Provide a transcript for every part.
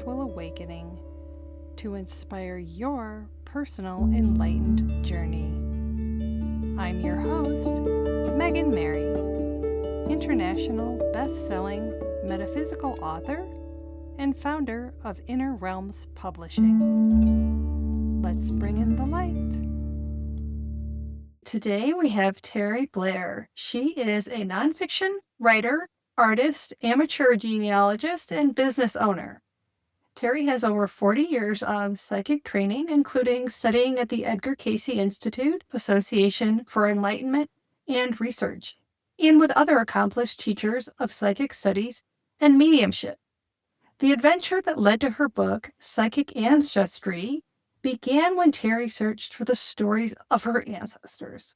spiritual awakening to inspire your personal enlightened journey. I'm your host, Megan Mary, international best-selling metaphysical author and founder of Inner Realms Publishing. Let's bring in the light. Today we have Terri Blair. She is a nonfiction writer, artist, amateur genealogist, and business owner. Terri has over 40 years of psychic training, including studying at the Edgar Cayce Institute, Association for Enlightenment and Research, and with other accomplished teachers of psychic studies and mediumship. The adventure that led to her book, Psychic Ancestry, began when Terri searched for the stories of her ancestors.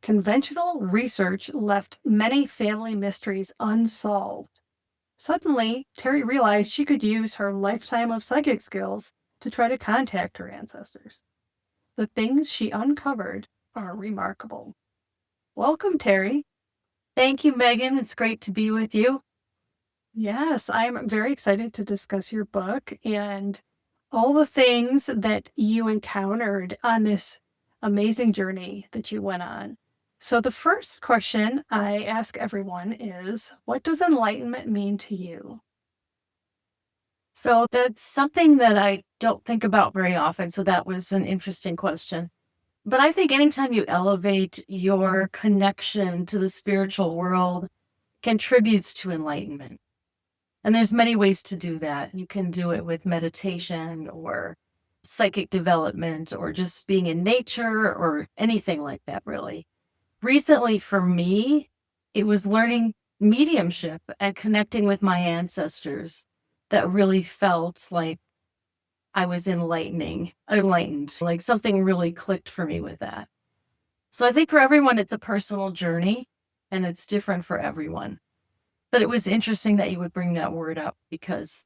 Conventional research left many family mysteries unsolved. Suddenly, Terri realized she could use her lifetime of psychic skills to try to contact her ancestors. The things she uncovered are remarkable. Welcome, Terri. Thank you, Megan. It's great to be with you. Yes, I'm very excited to discuss your book and all the things that you encountered on this amazing journey that you went on. So the first question I ask everyone is, what does enlightenment mean to you? So that's something that I don't think about very often. So that was an interesting question. But I think anytime you elevate your connection to the spiritual world contributes to enlightenment. And there's many ways to do that. You can do it with meditation or psychic development or just being in nature or anything like that, really. Recently, for me, it was learning mediumship and connecting with my ancestors that really felt like I was enlightened, like something really clicked for me with that. So I think for everyone, it's a personal journey and it's different for everyone. But it was interesting that you would bring that word up because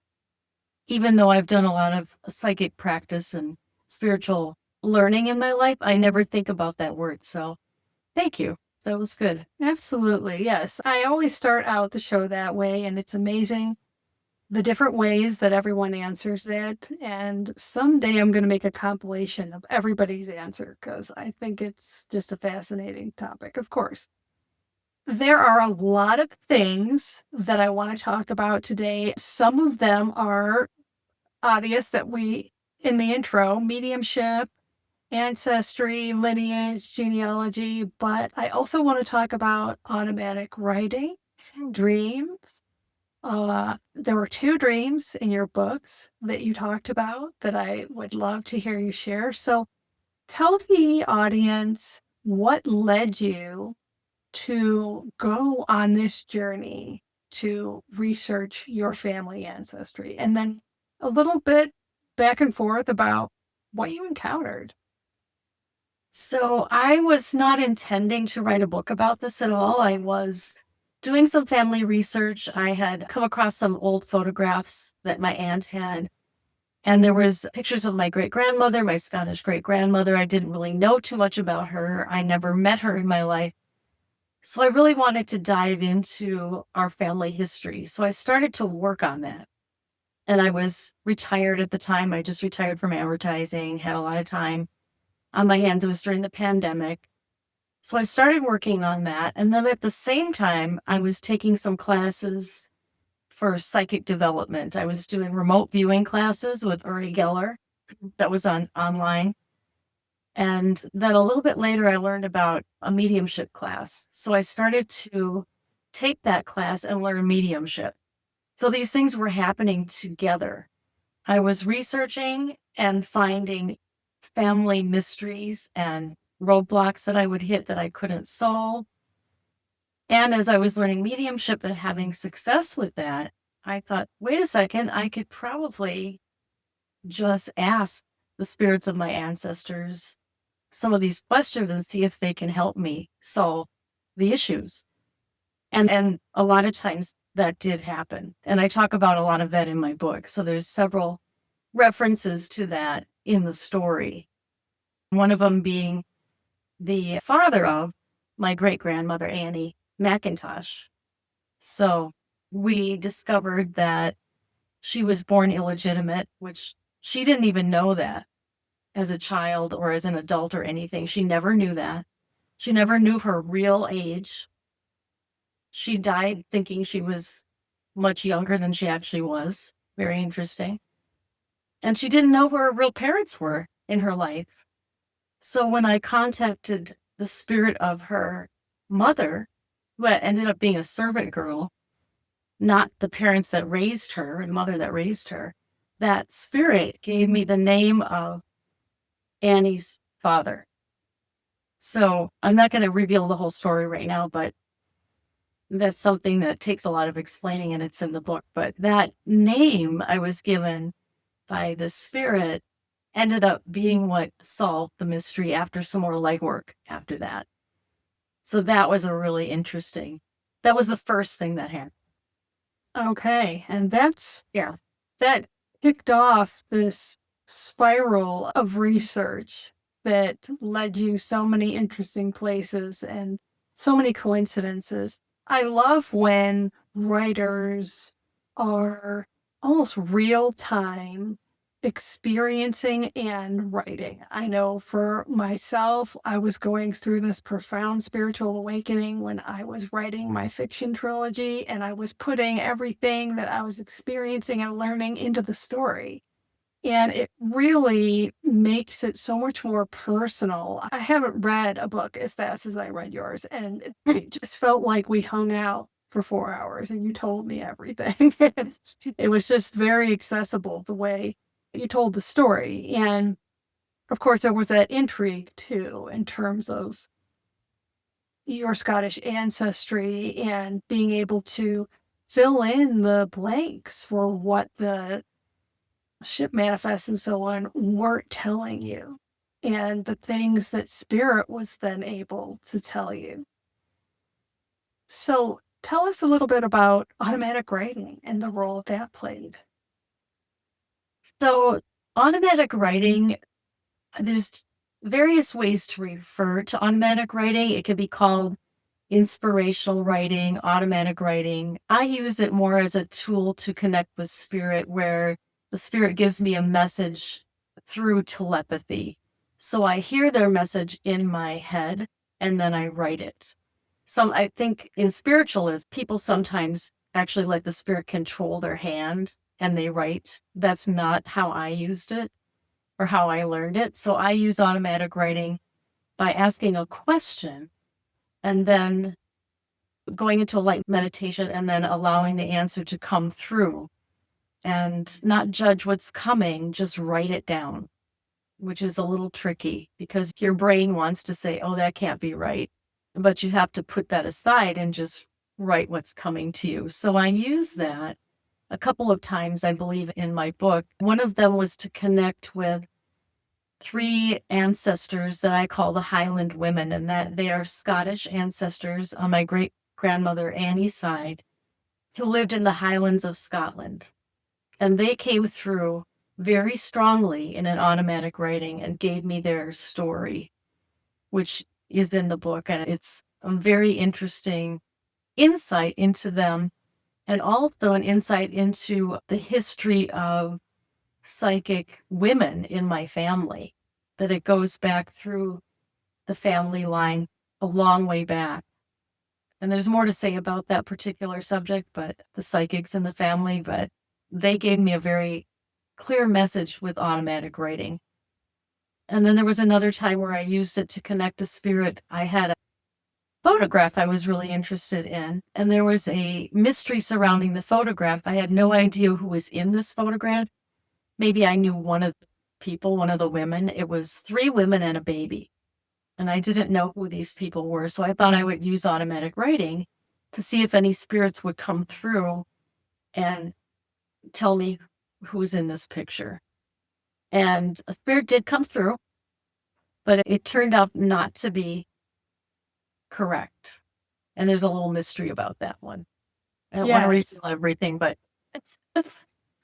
even though I've done a lot of psychic practice and spiritual learning in my life, I never think about that word. So thank you. That was good. Absolutely, yes. I always start out the show that way, and it's amazing the different ways that everyone answers that. And someday I'm going to make a compilation of everybody's answer because I think it's just a fascinating topic, of course. There are a lot of things that I want to talk about today. Some of them are obvious that in the intro, mediumship, ancestry, lineage, genealogy, but I also want to talk about automatic writing, dreams. There were 2 dreams in your books that you talked about that I would love to hear you share. So tell the audience what led you to go on this journey to research your family ancestry, and then a little bit back and forth about what you encountered. So I was not intending to write a book about this at all. I was doing some family research. I had come across some old photographs that my aunt had, and there was pictures of my great-grandmother, my Scottish great-grandmother. I didn't really know too much about her. I never met her in my life. So I really wanted to dive into our family history. So I started to work on that. And I was retired at the time. I just retired from advertising, had a lot of time on my hands. It was during the pandemic. So I started working on that. And then at the same time, I was taking some classes for psychic development. I was doing remote viewing classes with Uri Geller that was online. And then a little bit later, I learned about a mediumship class. So I started to take that class and learn mediumship. So these things were happening together. I was researching and finding family mysteries and roadblocks that I would hit that I couldn't solve. And as I was learning mediumship and having success with that, I thought, wait a second, I could probably just ask the spirits of my ancestors some of these questions and see if they can help me solve the issues. And a lot of times that did happen. And I talk about a lot of that in my book. So there's several references to that in the story. One of them being the father of my great-grandmother, Annie McIntosh. So we discovered that she was born illegitimate, which she didn't even know that as a child or as an adult or anything. She never knew that. She never knew her real age. She died thinking she was much younger than she actually was. Very interesting. And she didn't know who her real parents were in her life. So when I contacted the spirit of her mother, who ended up being a servant girl, not the parents that raised her and mother that raised her, that spirit gave me the name of Annie's father. So I'm not going to reveal the whole story right now, but that's something that takes a lot of explaining, and it's in the book. But that name I was given by the spirit ended up being what solved the mystery after some more legwork after that. So that was a really interesting, that was the first thing that happened. Okay. And that kicked off this spiral of research that led you so many interesting places and so many coincidences. I love when writers are almost real time experiencing and writing. I know for myself, I was going through this profound spiritual awakening when I was writing my fiction trilogy, and I was putting everything that I was experiencing and learning into the story. And it really makes it so much more personal. I haven't read a book as fast as I read yours, and it just felt like we hung out for 4 hours and you told me everything. It was just very accessible the way you told the story. And of course, there was that intrigue too, in terms of your Scottish ancestry and being able to fill in the blanks for what the ship manifests and so on weren't telling you, and the things that spirit was then able to tell you. So tell us a little bit about automatic writing and the role that played. So automatic writing, there's various ways to refer to automatic writing. It could be called inspirational writing, automatic writing. I use it more as a tool to connect with spirit, where the spirit gives me a message through telepathy. So I hear their message in my head and then I write it. I think in spiritualism, people sometimes actually let the spirit control their hand and they write. That's not how I used it or how I learned it. So I use automatic writing by asking a question and then going into a light meditation and then allowing the answer to come through and not judge what's coming, just write it down, which is a little tricky because your brain wants to say, oh, that can't be right. But you have to put that aside and just write what's coming to you. So I use that a couple of times, I believe, in my book. One of them was to connect with 3 ancestors that I call the Highland women, and that they are Scottish ancestors on my great grandmother Annie's side who lived in the Highlands of Scotland. And they came through very strongly in an automatic writing and gave me their story, which is in the book. And it's a very interesting insight into them, and also an insight into the history of psychic women in my family, that it goes back through the family line a long way back. And there's more to say about that particular subject, but the psychics in the family, but they gave me a very clear message with automatic writing. And then there was another time where I used it to connect to spirit. I had a photograph I was really interested in, and there was a mystery surrounding the photograph. I had no idea who was in this photograph. Maybe I knew one of the people, one of the women. It was 3 women and a baby. And I didn't know who these people were. So I thought I would use automatic writing to see if any spirits would come through and tell me who's in this picture. And a spirit did come through, but it turned out not to be correct. And there's a little mystery about that one. I don't want to reveal everything, but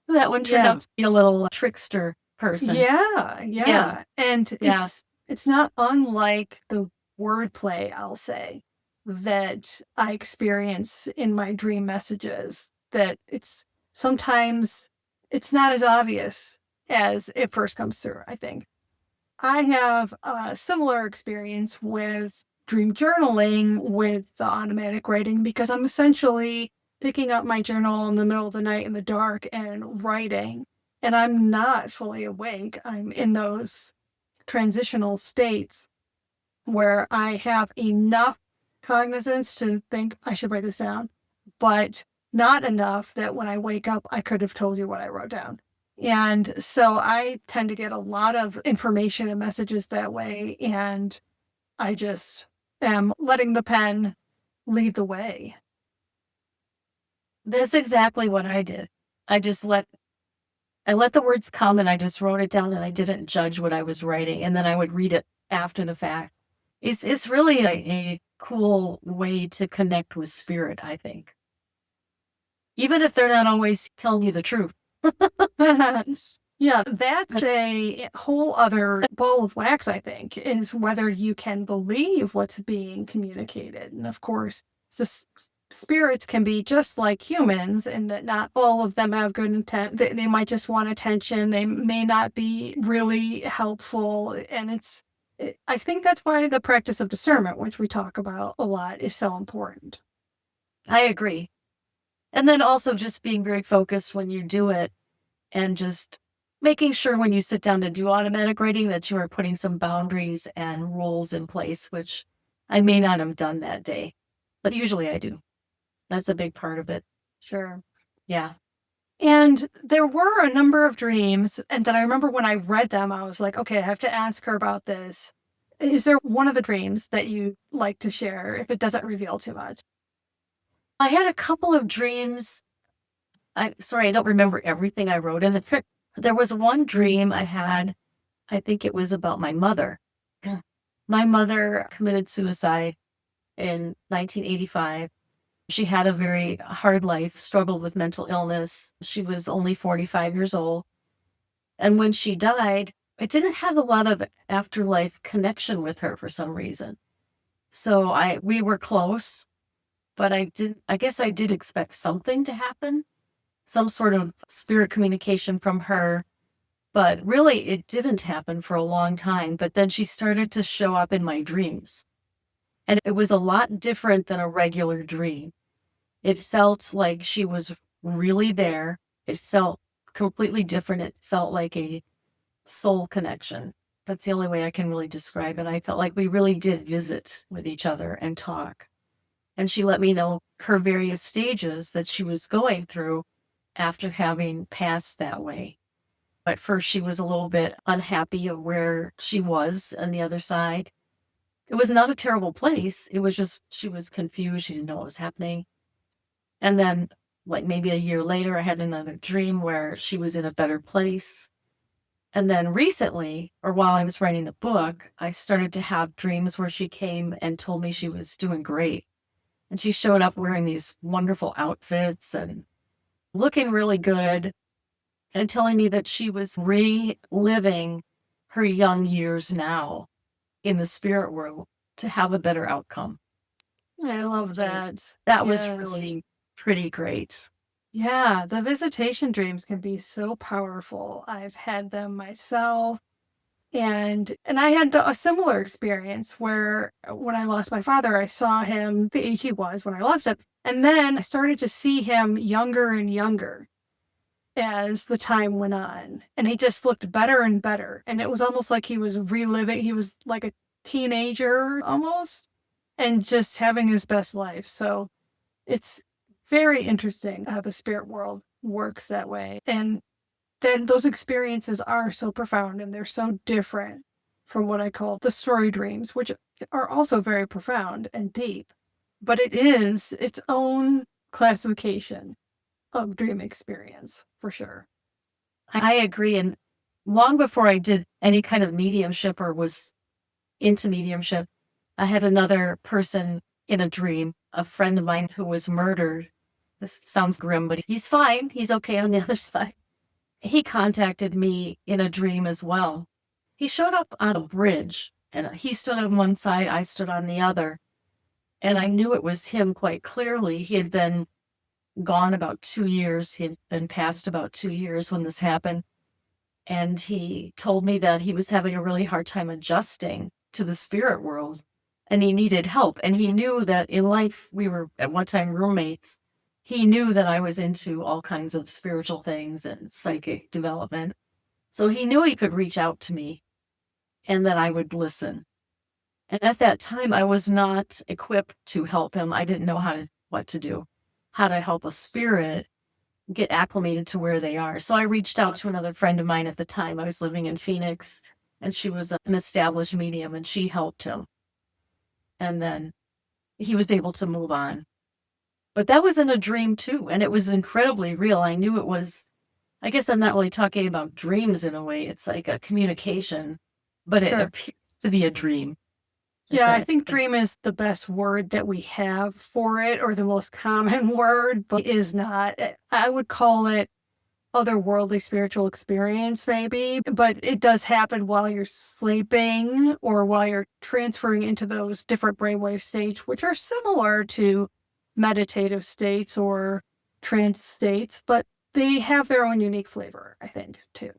that one turned out to be a little trickster person. Yeah. And it's not unlike the wordplay, I'll say, that I experience in my dream messages, that it's sometimes it's not as obvious as it first comes through, I think. I have a similar experience with dream journaling with the automatic writing because I'm essentially picking up my journal in the middle of the night in the dark and writing. And I'm not fully awake. I'm in those transitional states where I have enough cognizance to think I should write this down, but not enough that when I wake up, I could have told you what I wrote down. And so I tend to get a lot of information and messages that way. And I just am letting the pen lead the way. That's exactly what I did. I let the words come and I just wrote it down and I didn't judge what I was writing. And then I would read it after the fact. It's really a cool way to connect with spirit, I think. Even if they're not always telling you the truth. Yeah, that's a whole other ball of wax, I think, is whether you can believe what's being communicated. And of course, the spirits can be just like humans in that not all of them have good intent. They might just want attention. They may not be really helpful. And I think that's why the practice of discernment, which we talk about a lot, is so important. I agree. And then also just being very focused when you do it and just making sure when you sit down to do automatic writing that you are putting some boundaries and rules in place, which I may not have done that day, but usually I do. That's a big part of it. Sure. Yeah. And there were a number of dreams, and then I remember when I read them, I was like, okay, I have to ask her about this. Is there one of the dreams that you like to share if it doesn't reveal too much? I had a couple of dreams. Sorry, I don't remember everything I wrote in the There was one dream I had. I think it was about my mother. My mother committed suicide in 1985. She had a very hard life, struggled with mental illness. She was only 45 years old. And when she died, I didn't have a lot of afterlife connection with her for some reason. So we were close, but I guess I did expect something to happen, some sort of spirit communication from her. But really, it didn't happen for a long time. But then she started to show up in my dreams. And it was a lot different than a regular dream. It felt like she was really there. It felt completely different. It felt like a soul connection. That's the only way I can really describe it. I felt like we really did visit with each other and talk. And she let me know her various stages that she was going through after having passed that way. At first, she was a little bit unhappy of where she was on the other side. It was not a terrible place. It was just she was confused. She didn't know what was happening. And then, like maybe a year later, I had another dream where she was in a better place. And then recently, or while I was writing the book, I started to have dreams where she came and told me she was doing great. And she showed up wearing these wonderful outfits and looking really good and telling me that she was reliving her young years now in the spirit world to have a better outcome. I love that. That was really pretty great. Yeah, the visitation dreams can be so powerful. I've had them myself. And I had a similar experience where when I lost my father, I saw him the age he was when I lost him. And then I started to see him younger and younger as the time went on. And he just looked better and better. And it was almost like he was reliving, he was like a teenager almost, and just having his best life. So it's very interesting how the spirit world works that way. And then those experiences are so profound and they're so different from what I call the story dreams, which are also very profound and deep. But it is its own classification of dream experience, for sure. I agree. And long before I did any kind of mediumship or was into mediumship, I had another person in a dream, a friend of mine who was murdered. This sounds grim, but he's fine. He's okay on the other side. He contacted me in a dream as well. He showed up on a bridge, and he stood on one side, I stood on the other. And I knew it was him quite clearly. He had been gone about 2 years. He had been passed about 2 years when this happened. And he told me that he was having a really hard time adjusting to the spirit world and he needed help. And he knew that in life, we were at one time roommates. He knew that I was into all kinds of spiritual things and psychic development. So he knew he could reach out to me and that I would listen. And at that time, I was not equipped to help him. I didn't know what to do, how to help a spirit get acclimated to where they are. So I reached out to another friend of mine at the time. I was living in Phoenix, and she was an established medium, and she helped him. And then he was able to move on. But that was in a dream too, and it was incredibly real. I knew it was, I guess I'm not really talking about dreams in a way. It's like a communication, but it appears to be a dream. Yeah, I think dream is the best word that we have for it, or the most common word, but it is not. I would call it otherworldly spiritual experience, maybe, but it does happen while you're sleeping or while you're transferring into those different brainwave states, which are similar to meditative states or trance states, but they have their own unique flavor, I think, too.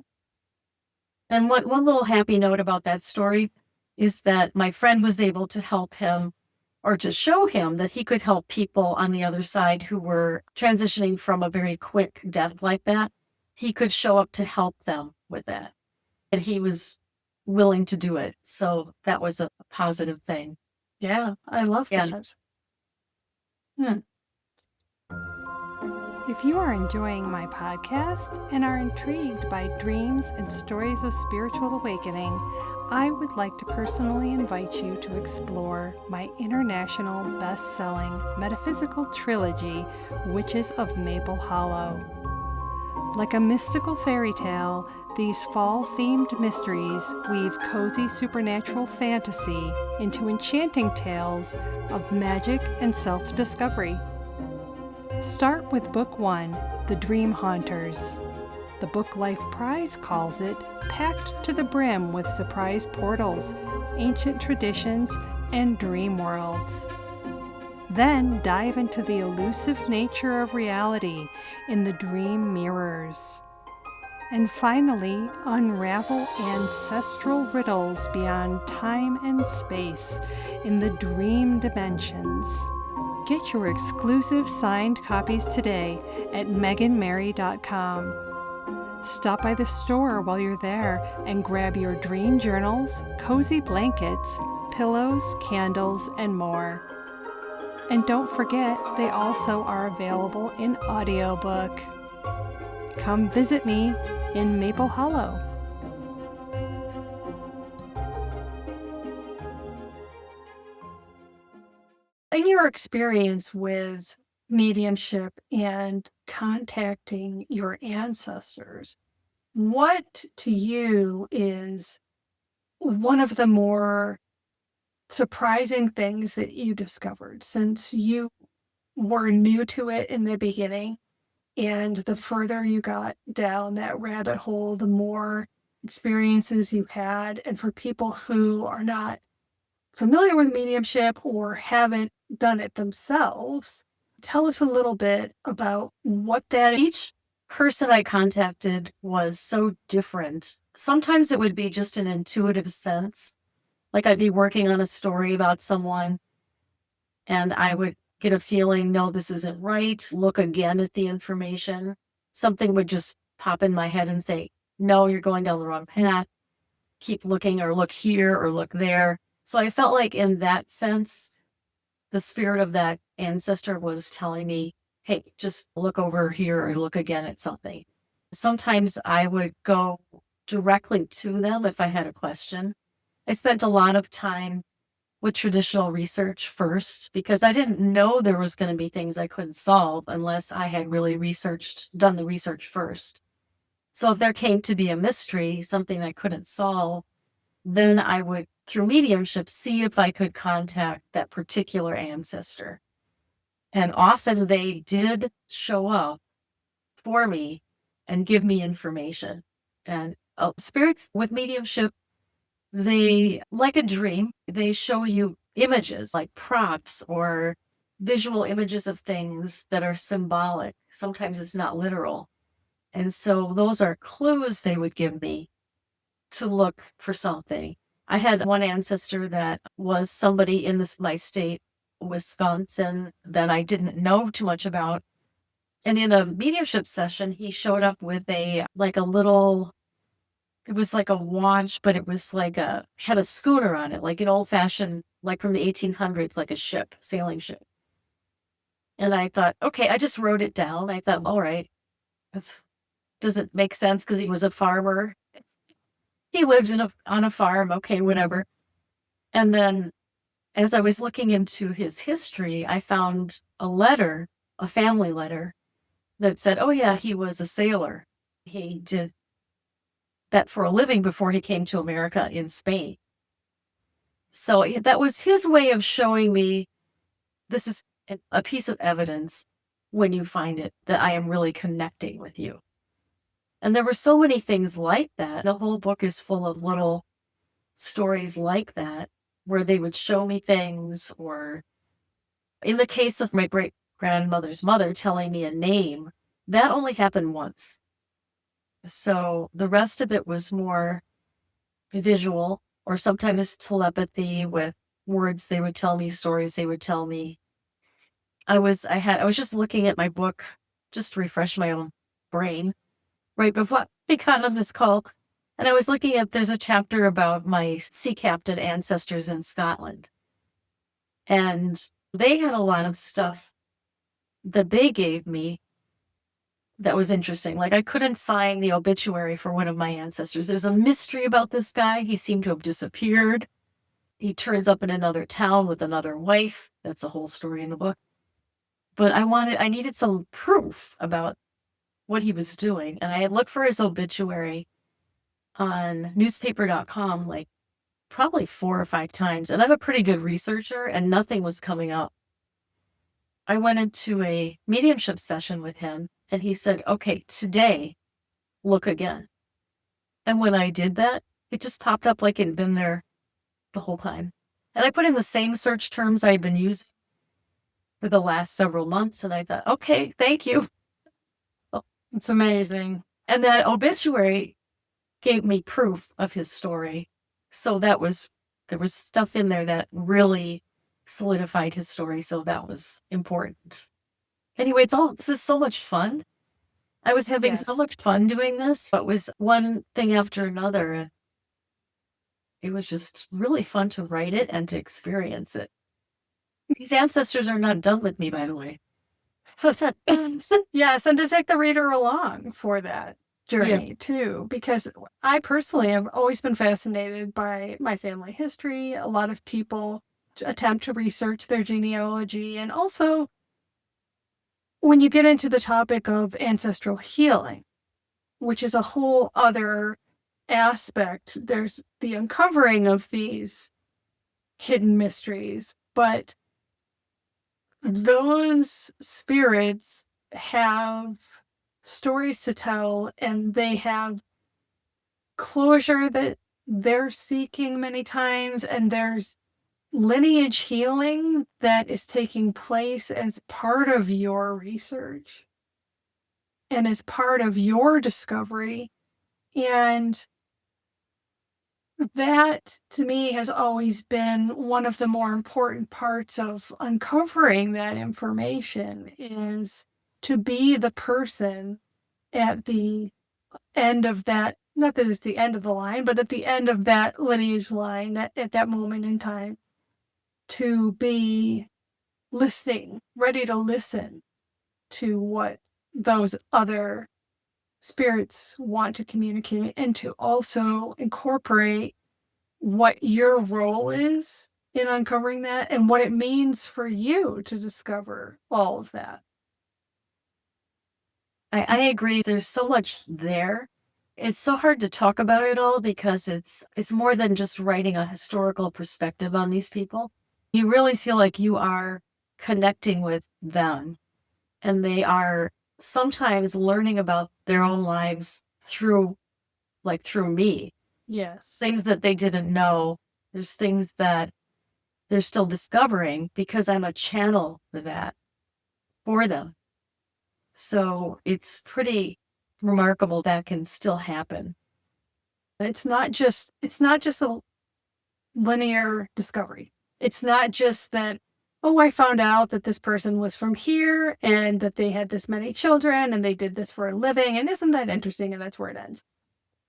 And one little happy note about that story is that my friend was able to help him or to show him that he could help people on the other side who were transitioning from a very quick death like that. He could show up to help them with that. And he was willing to do it. So that was a positive thing. Yeah, I love that. If you are enjoying my podcast and are intrigued by dreams and stories of spiritual awakening, I would like to personally invite you to explore my international best-selling metaphysical trilogy, Witches of Maple Hollow. Like a mystical fairy tale, these fall-themed mysteries weave cozy supernatural fantasy into enchanting tales of magic and self-discovery. Start with Book 1, The Dream Haunters. The Book Life Prize calls it packed to the brim with surprise portals, ancient traditions, and dream worlds. Then dive into the elusive nature of reality in the Dream Mirrors. And finally, unravel ancestral riddles beyond time and space in the Dream Dimensions. Get your exclusive signed copies today at meganmary.com. Stop by the store while you're there and grab your dream journals, cozy blankets, pillows, candles, and more. And don't forget, they also are available in audiobook. Come visit me in Maple Hollow. In your experience with mediumship and contacting your ancestors, what to you is one of the more surprising things that you discovered, since you were new to it in the beginning, and the further you got down that rabbit hole, the more experiences you had? And for people who are not familiar with mediumship or haven't done it themselves, tell us a little bit about what that is. Each person I contacted was so different. Sometimes it would be just an intuitive sense. Like I'd be working on a story about someone and I would get a feeling, no, this isn't right. Look again at the information. Something would just pop in my head and say, no, you're going down the wrong path. Keep looking, or look here or look there. So I felt like in that sense, the spirit of that ancestor was telling me, hey, just look over here or look again at something. Sometimes I would go directly to them if I had a question. I spent a lot of time with traditional research first because I didn't know there was going to be things I couldn't solve unless I had really done the research first. So if there came to be a mystery, something I couldn't solve, then I would, through mediumship, see if I could contact that particular ancestor. And often they did show up for me and give me information. And spirits with mediumship, they, like a dream, they show you images like props or visual images of things that are symbolic. Sometimes it's not literal. And so those are clues they would give me to look for something. I had one ancestor that was somebody in my state, Wisconsin, that I didn't know too much about. And in a mediumship session, he showed up with it was like a watch, but it was had a schooner on it, like an old fashioned, like from the 1800s, like a ship, sailing ship. And I thought, okay, I just wrote it down. I thought, all right, does it make sense? Because he was a farmer. He lived on a farm. Okay, whatever. And then as I was looking into his history, I found a family letter that said, oh yeah, he was a sailor. He did that for a living before he came to America in Spain. So that was his way of showing me this is a piece of evidence when you find it that I am really connecting with you. And there were so many things like that. The whole book is full of little stories like that, where they would show me things, or in the case of my great grandmother's mother telling me a name, that only happened once. So the rest of it was more visual, or sometimes telepathy with words. They would tell me stories. They would tell me. I was just looking at my book just to refresh my own brain right before we got on this call. And I was looking at, there's a chapter about my sea captain ancestors in Scotland. And they had a lot of stuff that they gave me that was interesting. Like, I couldn't find the obituary for one of my ancestors. There's a mystery about this guy. He seemed to have disappeared. He turns up in another town with another wife. That's a whole story in the book. But I needed some proof about what he was doing. And I looked for his obituary on newspaper.com like probably 4 or 5 times. And I'm a pretty good researcher, and nothing was coming up. I went into a mediumship session with him, and he said, okay, today, look again. And when I did that, it just popped up like it had been there the whole time. And I put in the same search terms I had been using for the last several months, and I thought, okay, thank you. It's amazing. And that obituary gave me proof of his story. So there was stuff in there that really solidified his story. So that was important. Anyway, this is so much fun. I was having so much fun doing this. It was one thing after another. It was just really fun to write it and to experience it. These ancestors are not done with me, by the way. Yes, and to take the reader along for that journey too, because I personally have always been fascinated by my family history. A lot of people attempt to research their genealogy, and also when you get into the topic of ancestral healing, which is a whole other aspect, there's the uncovering of these hidden mysteries, but those spirits have stories to tell, and they have closure that they're seeking many times, and there's lineage healing that is taking place as part of your research and as part of your discovery. And that, to me, has always been one of the more important parts of uncovering that information, is to be the person at the end of that, not that it's the end of the line, but at the end of that lineage line at that moment in time, to be listening, ready to listen to what those other spirits want to communicate, and to also incorporate what your role is in uncovering that and what it means for you to discover all of that. I agree. There's so much there. It's so hard to talk about it all because it's more than just writing a historical perspective on these people. You really feel like you are connecting with them, and they are sometimes learning about their own lives through me. Yes. Things that they didn't know. There's things that they're still discovering because I'm a channel for them. So it's pretty remarkable that can still happen. It's not just a linear discovery. It's not just that, oh, I found out that this person was from here and that they had this many children and they did this for a living. And isn't that interesting? And that's where it ends.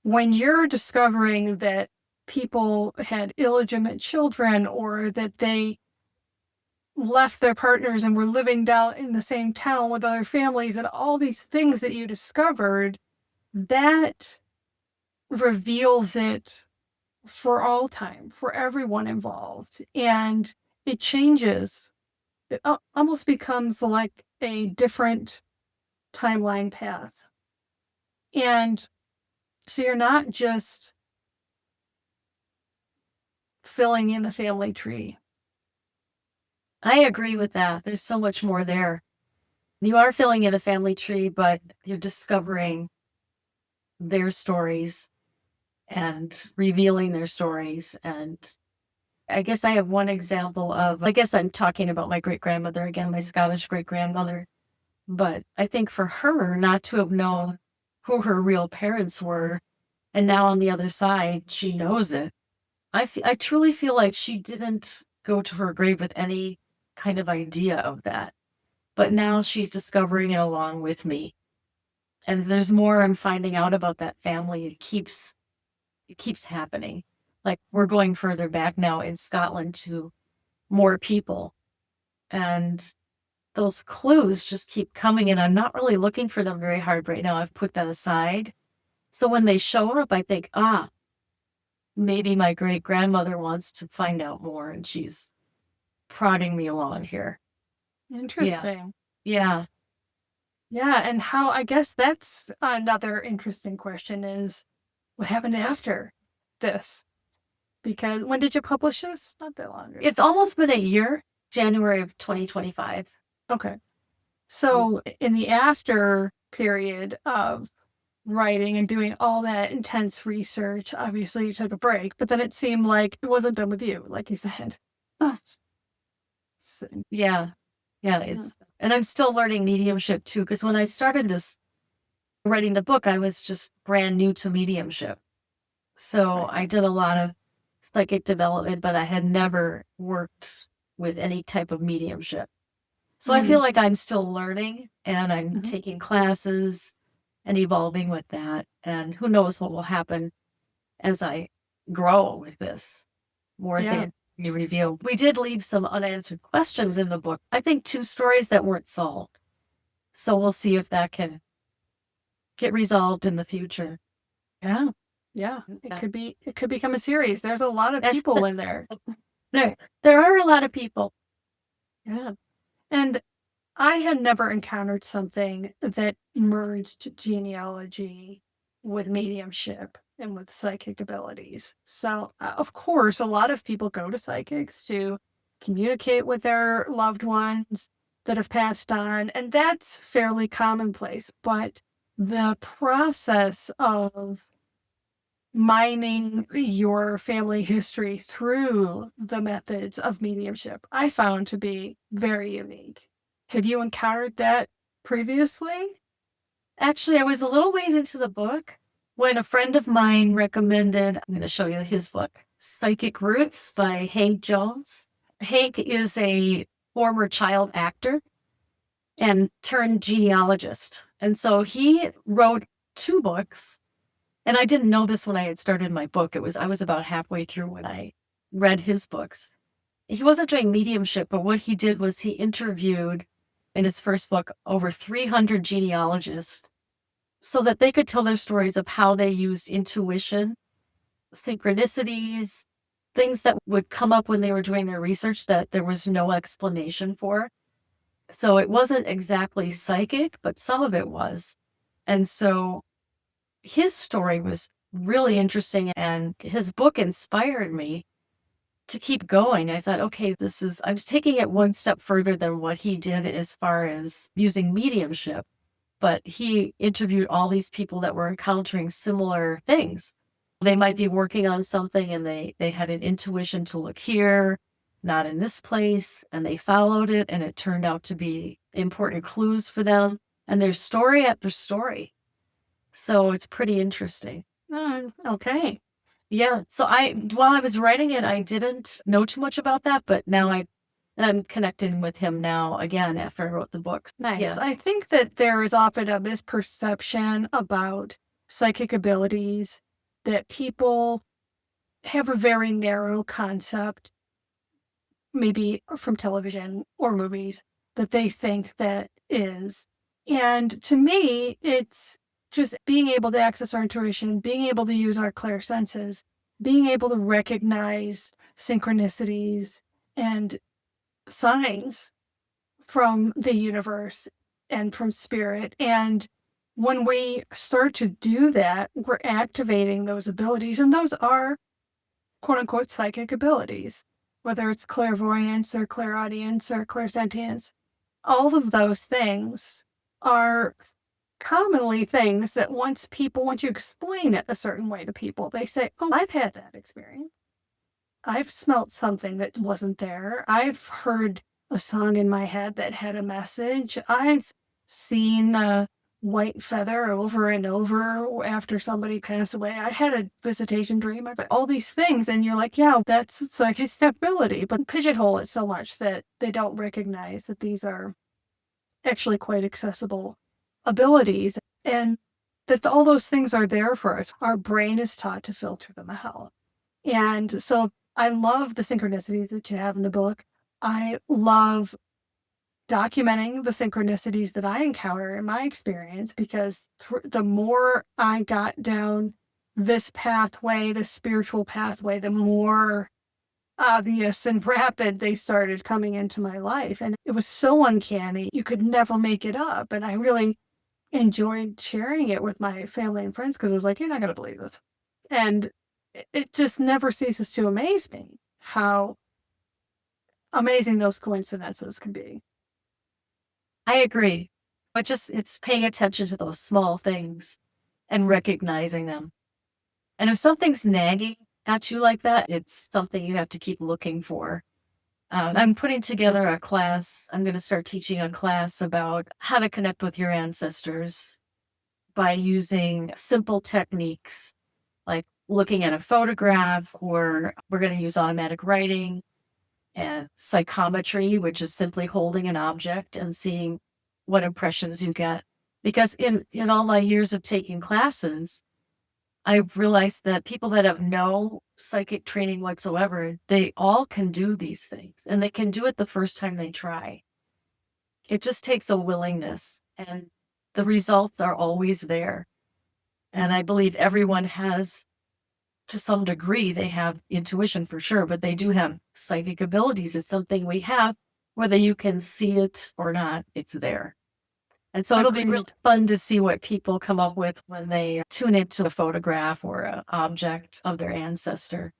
When you're discovering that people had illegitimate children or that they left their partners and were living down in the same town with other families and all these things that you discovered, that reveals it for all time, for everyone involved. And it changes. It almost becomes like a different timeline path. And so you're not just filling in the family tree. I agree with that. There's so much more there. You are filling in a family tree, but you're discovering their stories and revealing their stories. And I guess I have one example of, I guess I'm talking about my great-grandmother again, my Scottish great-grandmother. But I think for her not to have known who her real parents were, and now on the other side, she knows it. I truly feel like she didn't go to her grave with any kind of idea of that. But now she's discovering it along with me. And there's more I'm finding out about that family. It keeps happening. Like we're going further back now in Scotland to more people. And those clues just keep coming, and I'm not really looking for them very hard right now. I've put that aside. So when they show up, I think, maybe my great-grandmother wants to find out more, and she's prodding me along here. Interesting. Yeah. Yeah, and how, I guess that's another interesting question is, what happened after this? Because when did you publish this? Not that long ago. It's almost been a year, January of 2025. Okay. So in the after period of writing and doing all that intense research, obviously you took a break, but then it seemed like it wasn't done with you, like you said. Yeah. And I'm still learning mediumship too, because when I started writing the book, I was just brand new to mediumship. So I did a lot of psychic development, but I had never worked with any type of mediumship. So I feel like I'm still learning, and I'm taking classes and evolving with that. And who knows what will happen as I grow with this. More things we reveal. We did leave some unanswered questions in the book. I think 2 stories that weren't solved. So we'll see if that can get resolved in the future. Yeah. It could become a series. There's a lot of people in there. There are a lot of people. Yeah. And I had never encountered something that merged genealogy with mediumship and with psychic abilities. So, of course, a lot of people go to psychics to communicate with their loved ones that have passed on, and that's fairly commonplace. But the process of mining your family history through the methods of mediumship, I found to be very unique. Have you encountered that previously? Actually, I was a little ways into the book when a friend of mine recommended, I'm going to show you his book, Psychic Roots by Hank Jones. Hank is a former child actor and turned genealogist. And so he wrote 2 books. And I didn't know this when I had started my book. I was about halfway through when I read his books. He wasn't doing mediumship, but what he did was he interviewed in his first book over 300 genealogists so that they could tell their stories of how they used intuition, synchronicities, things that would come up when they were doing their research that there was no explanation for. So it wasn't exactly psychic, but some of it was. And so his story was really interesting, and his book inspired me to keep going. I thought, okay, I was taking it one step further than what he did as far as using mediumship, but he interviewed all these people that were encountering similar things. They might be working on something and they had an intuition to look here, not in this place, and they followed it, and it turned out to be important clues for them. And there's story after story. So it's pretty interesting. Okay. Yeah. So while I was writing it, I didn't know too much about that, but now I'm connecting with him now again after I wrote the book. Nice. Yeah. I think that there is often a misperception about psychic abilities, that people have a very narrow concept, maybe from television or movies, that they think that is. And to me, it's just being able to access our intuition, being able to use our clear senses, being able to recognize synchronicities and signs from the universe and from spirit. And when we start to do that, we're activating those abilities. And those are quote unquote psychic abilities, whether it's clairvoyance or clairaudience or clairsentience. All of those things are commonly things that once you explain it a certain way to people, they say, oh, I've had that experience. I've smelt something that wasn't there. I've heard a song in my head that had a message. I've seen a white feather over and over after somebody passed away. I had a visitation dream. I've all these things. And you're like, yeah, that's psychic ability. But pigeonhole it so much that they don't recognize that these are actually quite accessible abilities. And that all those things are there for us. Our brain is taught to filter them out. And so I love the synchronicities that you have in the book. I love documenting the synchronicities that I encounter in my experience, because the more I got down this pathway, this spiritual pathway, the more obvious and rapid they started coming into my life. And it was so uncanny. You could never make it up. And I really enjoyed sharing it with my family and friends, because I was like, you're not going to believe this. And it just never ceases to amaze me how amazing those coincidences can be. I agree. But it's paying attention to those small things and recognizing them. And if something's nagging at you like that, it's something you have to keep looking for. I'm putting together a class. I'm going to start teaching a class about how to connect with your ancestors by using simple techniques like looking at a photograph, or we're going to use automatic writing and psychometry, which is simply holding an object and seeing what impressions you get. Because in all my years of taking classes, I've realized that people that have no psychic training whatsoever, they all can do these things, and they can do it the first time they try. It just takes a willingness, and the results are always there. And I believe everyone has, to some degree, they have intuition for sure, but they do have psychic abilities. It's something we have, whether you can see it or not, it's there. And so it'll be real fun to see what people come up with when they tune into a photograph or an object of their ancestor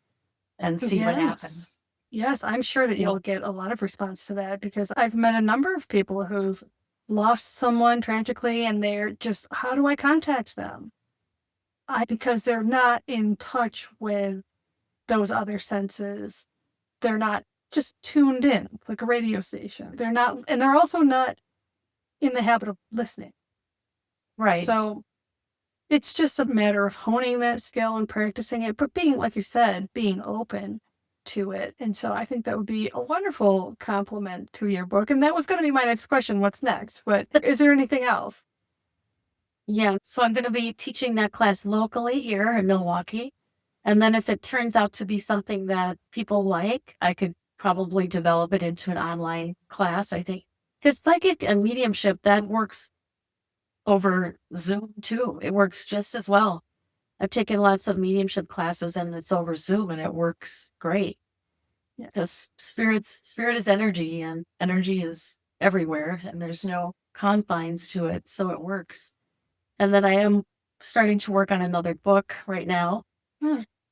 and see what happens. Yes, I'm sure that you'll get a lot of response to that, because I've met a number of people who've lost someone tragically, and they're just, how do I contact them? Because they're not in touch with those other senses. They're not just tuned in like a radio station. They're not, and they're also not in the habit of listening. Right. So it's just a matter of honing that skill and practicing it, but being, like you said, being open to it. And so I think that would be a wonderful compliment to your book. And that was going to be my next question. What's next? But is there anything else? Yeah. So I'm going to be teaching that class locally here in Milwaukee. And then if it turns out to be something that people like, I could probably develop it into an online class, I think. Because psychic and mediumship, that works over Zoom too. It works just as well. I've taken lots of mediumship classes and it's over Zoom and it works great. Because spirit is energy, and energy is everywhere, and there's no confines to it, so it works. And then I am starting to work on another book right now.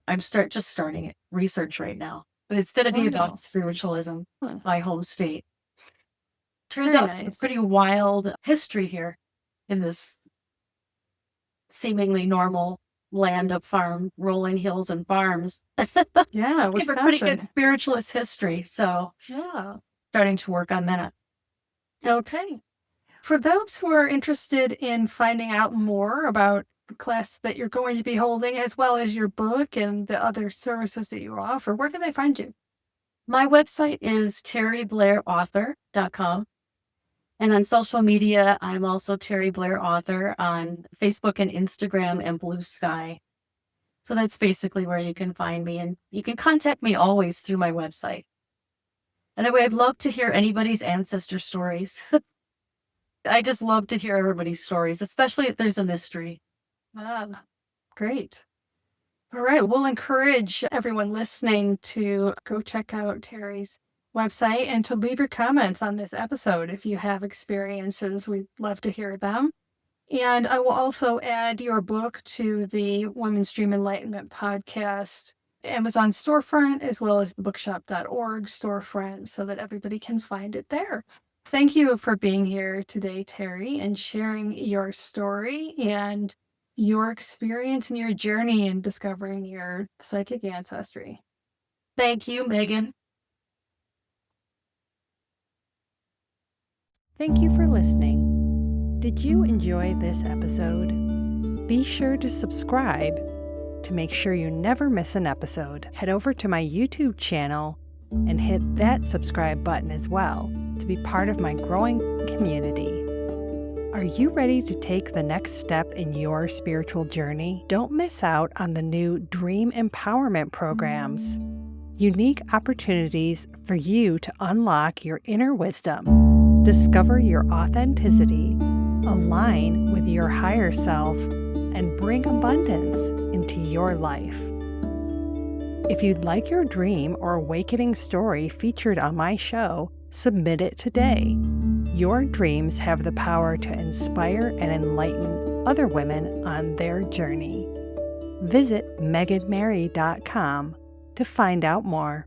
I'm starting research right now, but it's going to be about spiritualism, my home state. Turns out a pretty wild history here in this seemingly normal land of farm, rolling hills and farms. Yeah, We have a pretty good Wisconsin. spiritualist history, so Yeah. starting to work on that. Okay. For those who are interested in finding out more about the class that you're going to be holding, as well as your book and the other services that you offer, where can they find you? My website is terriblairauthor.com. And on social media, I'm also Terri Blair Author on Facebook and Instagram and Blue Sky. So that's basically where you can find me. And you can contact me always through my website. And I'd love to hear anybody's ancestor stories. I just love to hear everybody's stories, especially if there's a mystery. Ah, great. All right. We'll encourage everyone listening to go check out Terri's website and to leave your comments on this episode. If you have experiences, we'd love to hear them. And I will also add your book to the Women's Dream Enlightenment podcast Amazon storefront, as well as the bookshop.org storefront, so that everybody can find it there. Thank you for being here today, Terri, and sharing your story and your experience and your journey in discovering your psychic ancestry. Thank you, Megan. Thank you for listening. Did you enjoy this episode? Be sure to subscribe to make sure you never miss an episode. Head over to my YouTube channel and hit that subscribe button as well to be part of my growing community. Are you ready to take the next step in your spiritual journey? Don't miss out on the new Dream Empowerment programs. Unique opportunities for you to unlock your inner wisdom, discover your authenticity, align with your higher self, and bring abundance into your life. If you'd like your dream or awakening story featured on my show, submit it today. Your dreams have the power to inspire and enlighten other women on their journey. Visit meganmary.com to find out more.